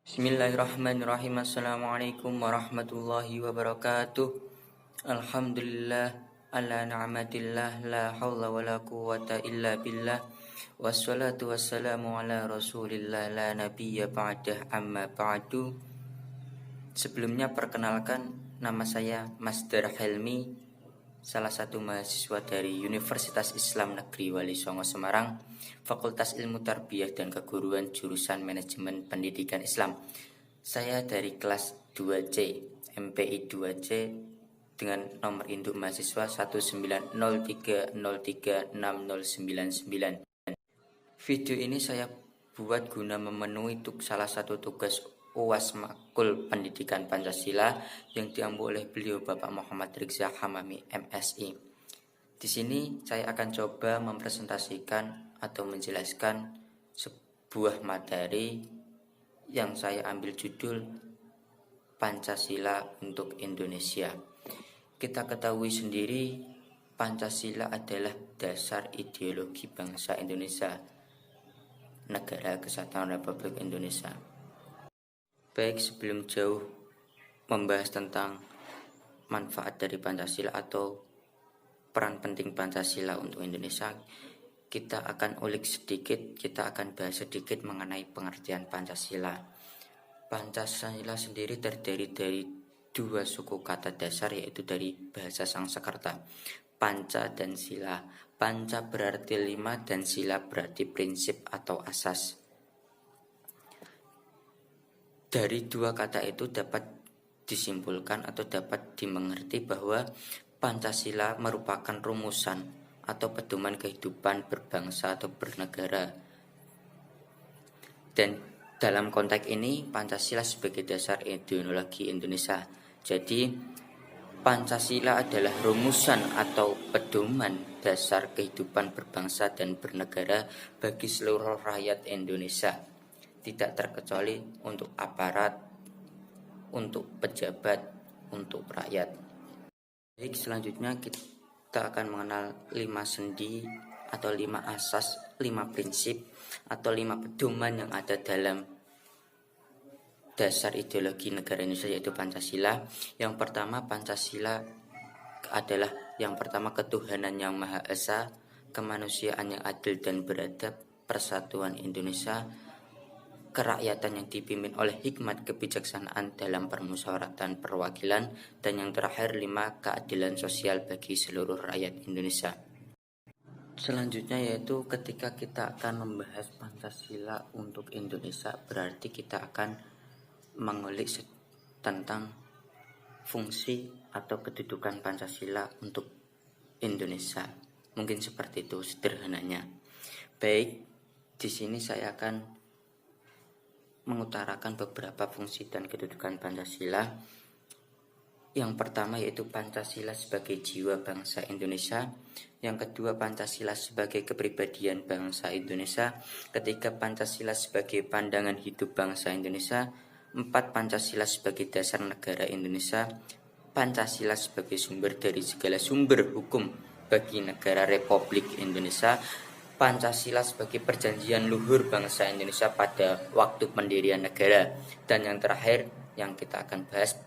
Bismillahirrahmanirrahim. Assalamualaikum warahmatullahi wabarakatuh. Alhamdulillah ala ni'matillah la haula wala quwwata illa billah. Wassalatu wassalamu ala rasulillah la nabiyya ba'dah amma ba'du. Sebelumnya perkenalkan, nama saya Masdar Helmi, salah satu mahasiswa dari Universitas Islam Negeri Wali Songo Semarang, Fakultas Ilmu Tarbiyah dan Keguruan jurusan Manajemen Pendidikan Islam. Saya dari kelas 2C, MPI 2C dengan nomor induk mahasiswa 19030360099. Video ini saya buat guna memenuhi salah satu tugas UAS Makul Pendidikan Pancasila yang diambil oleh beliau Bapak Muhammad Rizza Hamami MSI. Di sini saya akan coba mempresentasikan atau menjelaskan sebuah materi yang saya ambil judul Pancasila untuk Indonesia. Kita ketahui sendiri Pancasila adalah dasar ideologi bangsa Indonesia, Negara Kesatuan Republik Indonesia. Baik, sebelum jauh membahas tentang manfaat dari Pancasila atau peran penting Pancasila untuk Indonesia, kita akan ulik sedikit, kita akan bahas sedikit mengenai pengertian Pancasila. Pancasila sendiri terdiri dari dua suku kata dasar, yaitu dari bahasa Sanskerta, Panca dan Sila. Panca berarti 5 dan Sila berarti prinsip atau asas. Dari dua kata itu dapat disimpulkan atau dapat dimengerti bahwa Pancasila merupakan rumusan atau pedoman kehidupan berbangsa atau bernegara. Dan dalam konteks ini Pancasila sebagai dasar ideologi Indonesia. Jadi Pancasila adalah rumusan atau pedoman dasar kehidupan berbangsa dan bernegara bagi seluruh rakyat Indonesia, tidak terkecuali untuk aparat, untuk pejabat, untuk rakyat. Baik, selanjutnya kita akan mengenal 5 sendi atau 5 asas, 5 prinsip atau 5 pedoman yang ada dalam dasar ideologi negara Indonesia, yaitu Pancasila. Yang pertama, Pancasila adalah yang pertama ketuhanan yang Maha Esa, kemanusiaan yang adil dan beradab, persatuan Indonesia, kerakyatan yang dipimpin oleh hikmat kebijaksanaan dalam permusyawaratan perwakilan, dan yang terakhir 5 keadilan sosial bagi seluruh rakyat Indonesia. Selanjutnya yaitu ketika kita akan membahas Pancasila untuk Indonesia, berarti kita akan mengulik tentang fungsi atau kedudukan Pancasila untuk Indonesia. Mungkin seperti itu sederhananya. Baik, di sini saya akan mengutarakan beberapa fungsi dan kedudukan Pancasila. Yang pertama yaitu Pancasila sebagai jiwa bangsa Indonesia. Yang kedua, Pancasila sebagai kepribadian bangsa Indonesia. Ketiga, Pancasila sebagai pandangan hidup bangsa Indonesia. 4, Pancasila sebagai dasar negara Indonesia. Pancasila sebagai sumber dari segala sumber hukum bagi negara Republik Indonesia. Pancasila sebagai perjanjian luhur bangsa Indonesia pada waktu pendirian negara. Dan yang terakhir yang kita akan bahas,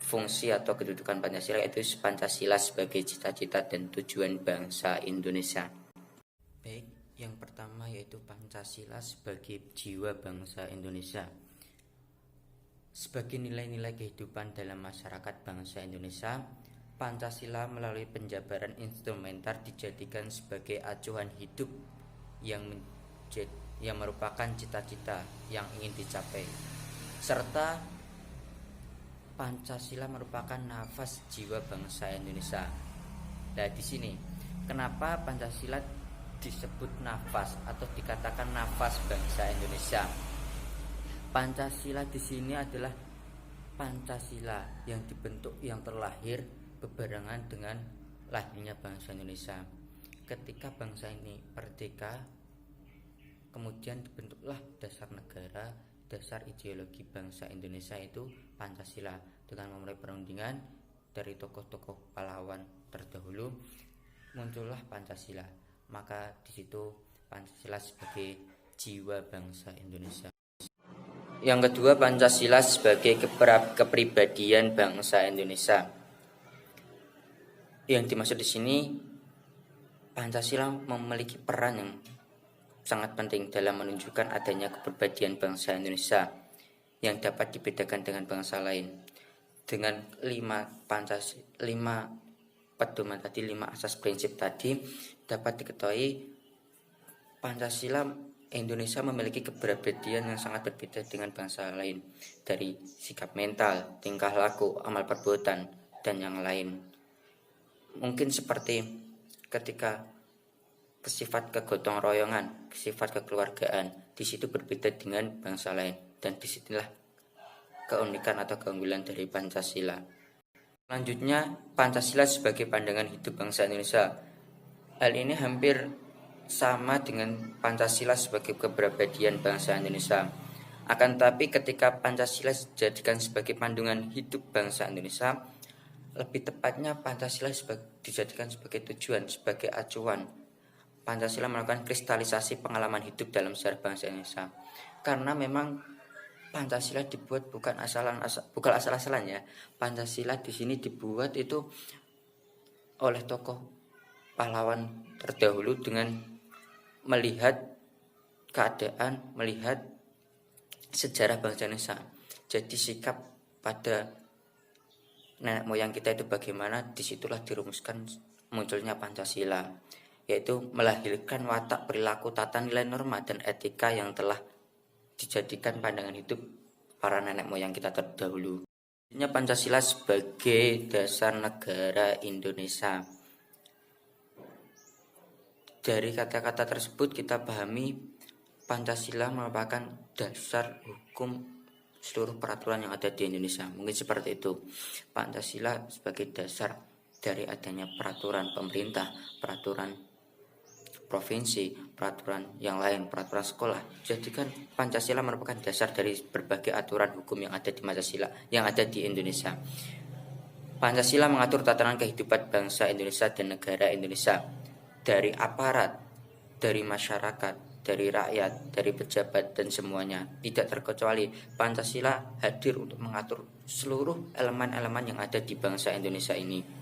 fungsi atau kedudukan Pancasila, yaitu Pancasila sebagai cita-cita dan tujuan bangsa Indonesia. Baik, yang pertama yaitu Pancasila sebagai jiwa bangsa Indonesia. Sebagai nilai-nilai kehidupan dalam masyarakat bangsa Indonesia, Pancasila melalui penjabaran instrumenter dijadikan sebagai acuan hidup yang merupakan cita-cita yang ingin dicapai, serta Pancasila merupakan nafas jiwa bangsa Indonesia. Nah, di sini kenapa Pancasila disebut nafas atau dikatakan nafas bangsa Indonesia? Pancasila di sini adalah Pancasila yang dibentuk, yang terlahir berbarengan dengan lahirnya bangsa Indonesia. Ketika bangsa ini merdeka, kemudian dibentuklah dasar negara, dasar ideologi bangsa Indonesia itu Pancasila, dengan memulai perundingan dari tokoh-tokoh pahlawan terdahulu muncullah Pancasila. Maka di situ Pancasila sebagai jiwa bangsa Indonesia. Yang kedua, Pancasila sebagai kepribadian bangsa Indonesia. Yang dimaksud di sini, Pancasila memiliki peran yang sangat penting dalam menunjukkan adanya kepribadian bangsa Indonesia yang dapat dibedakan dengan bangsa lain. Dengan 5 pedoman tadi, 5 asas prinsip tadi, dapat diketahui Pancasila Indonesia memiliki kepribadian yang sangat berbeda dengan bangsa lain dari sikap mental, tingkah laku, amal perbuatan, dan yang lain. Mungkin seperti ketika sifat kegotong royongan, sifat kekeluargaan, di situ berbeda dengan bangsa lain, dan disitulah keunikan atau keunggulan dari Pancasila. Selanjutnya, Pancasila sebagai pandangan hidup bangsa Indonesia. Hal ini hampir sama dengan Pancasila sebagai kepribadian bangsa Indonesia. Akan tetapi ketika Pancasila dijadikan sebagai pandangan hidup bangsa Indonesia, lebih tepatnya Pancasila dijadikan sebagai tujuan, sebagai acuan. Pancasila melakukan kristalisasi pengalaman hidup dalam sejarah bangsa Indonesia. Karena memang Pancasila dibuat bukan asal-asalan ya. Pancasila di sini dibuat itu oleh tokoh pahlawan terdahulu dengan melihat keadaan, melihat sejarah bangsa Indonesia. Jadi sikap pada nenek moyang kita itu bagaimana, disitulah dirumuskan munculnya Pancasila, yaitu melahirkan watak, perilaku, tata nilai, norma, dan etika yang telah dijadikan pandangan hidup para nenek moyang kita terdahulu. Pancasila sebagai dasar negara Indonesia. Dari kata-kata tersebut kita pahami Pancasila merupakan dasar hukum seluruh peraturan yang ada di Indonesia. Mungkin seperti itu. Pancasila sebagai dasar dari adanya peraturan pemerintah, peraturan provinsi, peraturan yang lain, peraturan sekolah. Jadikan Pancasila merupakan dasar dari berbagai aturan hukum yang ada di Pancasila, yang ada di Indonesia. Pancasila mengatur tatanan kehidupan bangsa Indonesia dan negara Indonesia, dari aparat, dari masyarakat, dari rakyat, dari pejabat, dan semuanya. Tidak terkecuali, Pancasila hadir untuk mengatur seluruh elemen-elemen yang ada di bangsa Indonesia ini.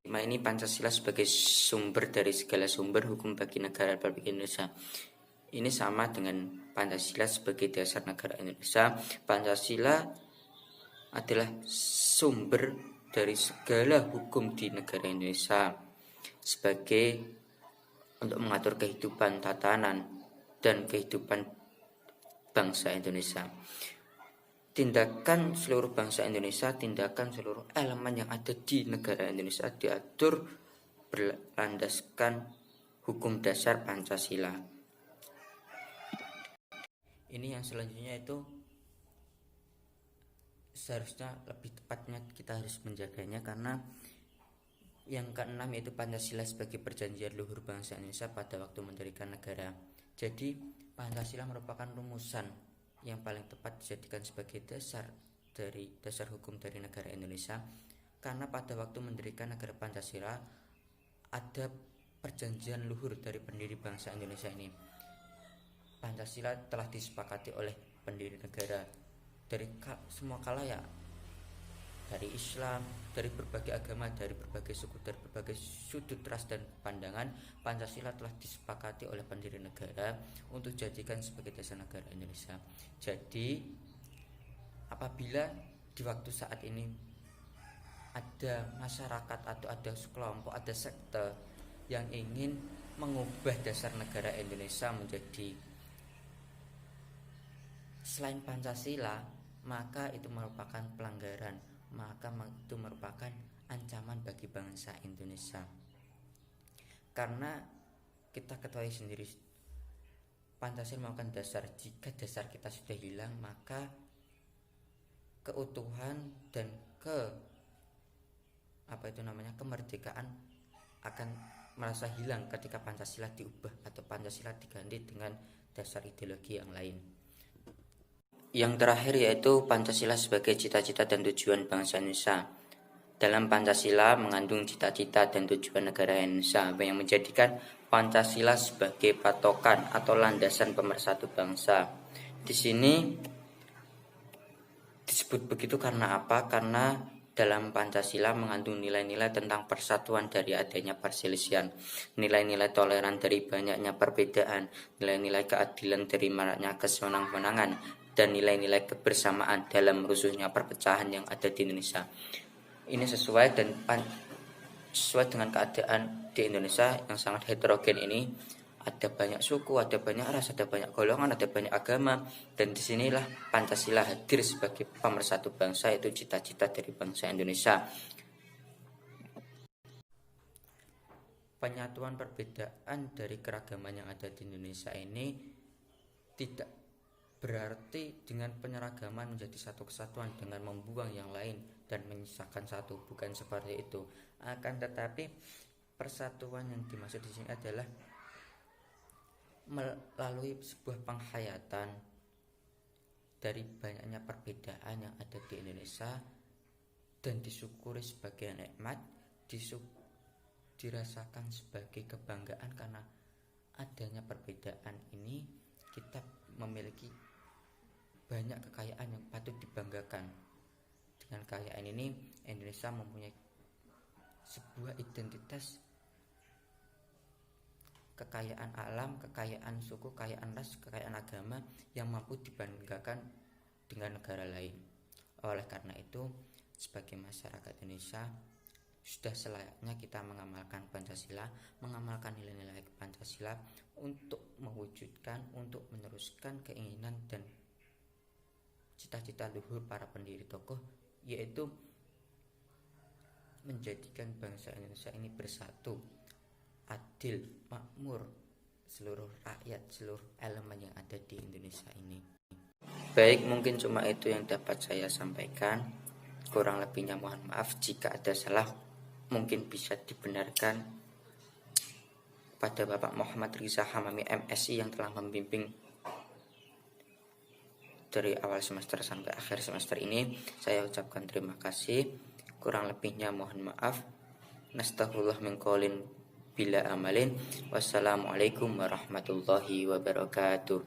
Ini Pancasila sebagai sumber dari segala sumber hukum bagi negara Republik Indonesia. Ini sama dengan Pancasila sebagai dasar negara Indonesia. Pancasila adalah sumber dari segala hukum di negara Indonesia sebagai untuk mengatur kehidupan tatanan dan kehidupan bangsa Indonesia. Tindakan seluruh bangsa Indonesia, tindakan seluruh elemen yang ada di negara Indonesia diatur berlandaskan hukum dasar Pancasila. Ini yang selanjutnya itu seharusnya lebih tepatnya kita harus menjaganya, karena yang keenam yaitu Pancasila sebagai perjanjian luhur bangsa Indonesia pada waktu mendirikan negara. Jadi Pancasila merupakan rumusan yang paling tepat dijadikan sebagai dasar hukum dari negara Indonesia, karena pada waktu mendirikan negara Pancasila ada perjanjian luhur dari pendiri bangsa Indonesia ini. Pancasila telah disepakati oleh pendiri negara dari semua khalayak, dari Islam, dari berbagai agama, dari berbagai suku, dari berbagai sudut ras dan pandangan. Pancasila telah disepakati oleh pendiri negara untuk dijadikan sebagai dasar negara Indonesia. Jadi apabila di waktu saat ini ada masyarakat atau ada sekelompok, ada sekte yang ingin mengubah dasar negara Indonesia menjadi selain Pancasila, maka itu merupakan pelanggaran, maka itu merupakan ancaman bagi bangsa Indonesia. Karena kita ketahui sendiri, Pancasila merupakan dasar. Jika dasar kita sudah hilang, maka keutuhan dan kemerdekaan akan merasa hilang ketika Pancasila diubah atau Pancasila diganti dengan dasar ideologi yang lain. Yang terakhir yaitu Pancasila sebagai cita-cita dan tujuan bangsa Indonesia. Dalam Pancasila mengandung cita-cita dan tujuan negara Indonesia yang menjadikan Pancasila sebagai patokan atau landasan pemersatu bangsa. Di sini Disebut begitu karena apa? Karena dalam Pancasila mengandung nilai-nilai tentang persatuan dari adanya perselisihan, nilai-nilai toleran dari banyaknya perbedaan, nilai-nilai keadilan dari maraknya kesenang-senangan, dan nilai-nilai kebersamaan dalam rusuhnya perpecahan yang ada di Indonesia. Ini sesuai dengan keadaan di Indonesia yang sangat heterogen ini. Ada banyak suku, ada banyak ras, ada banyak golongan, ada banyak agama, dan disinilah Pancasila hadir sebagai pemersatu bangsa, yaitu cita-cita dari bangsa Indonesia. Penyatuan perbedaan dari keragaman yang ada di Indonesia ini tidak berarti dengan penyeragaman menjadi satu kesatuan dengan membuang yang lain dan menyisakan satu, bukan seperti itu. Akan tetapi persatuan yang dimaksud di sini adalah melalui sebuah penghayatan dari banyaknya perbedaan yang ada di Indonesia dan disyukuri sebagai nikmat, dirasakan sebagai kebanggaan karena adanya perbedaan ini kita memiliki banyak kekayaan yang patut dibanggakan. Dengan kekayaan ini Indonesia mempunyai sebuah identitas, kekayaan alam, kekayaan suku, kekayaan ras, kekayaan agama yang mampu dibanggakan dengan negara lain. Oleh karena itu, sebagai masyarakat Indonesia, sudah selayaknya kita mengamalkan Pancasila, mengamalkan nilai-nilai Pancasila untuk mewujudkan, untuk meneruskan keinginan dan cita-cita luhur para pendiri tokoh, yaitu menjadikan bangsa Indonesia ini bersatu, adil, makmur, seluruh rakyat, seluruh elemen yang ada di Indonesia ini. Baik, mungkin cuma itu yang dapat saya sampaikan. Kurang lebihnya mohon maaf. Jika ada salah, mungkin bisa dibenarkan pada Bapak Muhammad Riza Hamami MSI yang telah membimbing dari awal semester sampai akhir semester ini. Saya ucapkan terima kasih. Kurang lebihnya mohon maaf. Nastaghfirullah min qaulin bila amalin. Wassalamualaikum warahmatullahi wabarakatuh.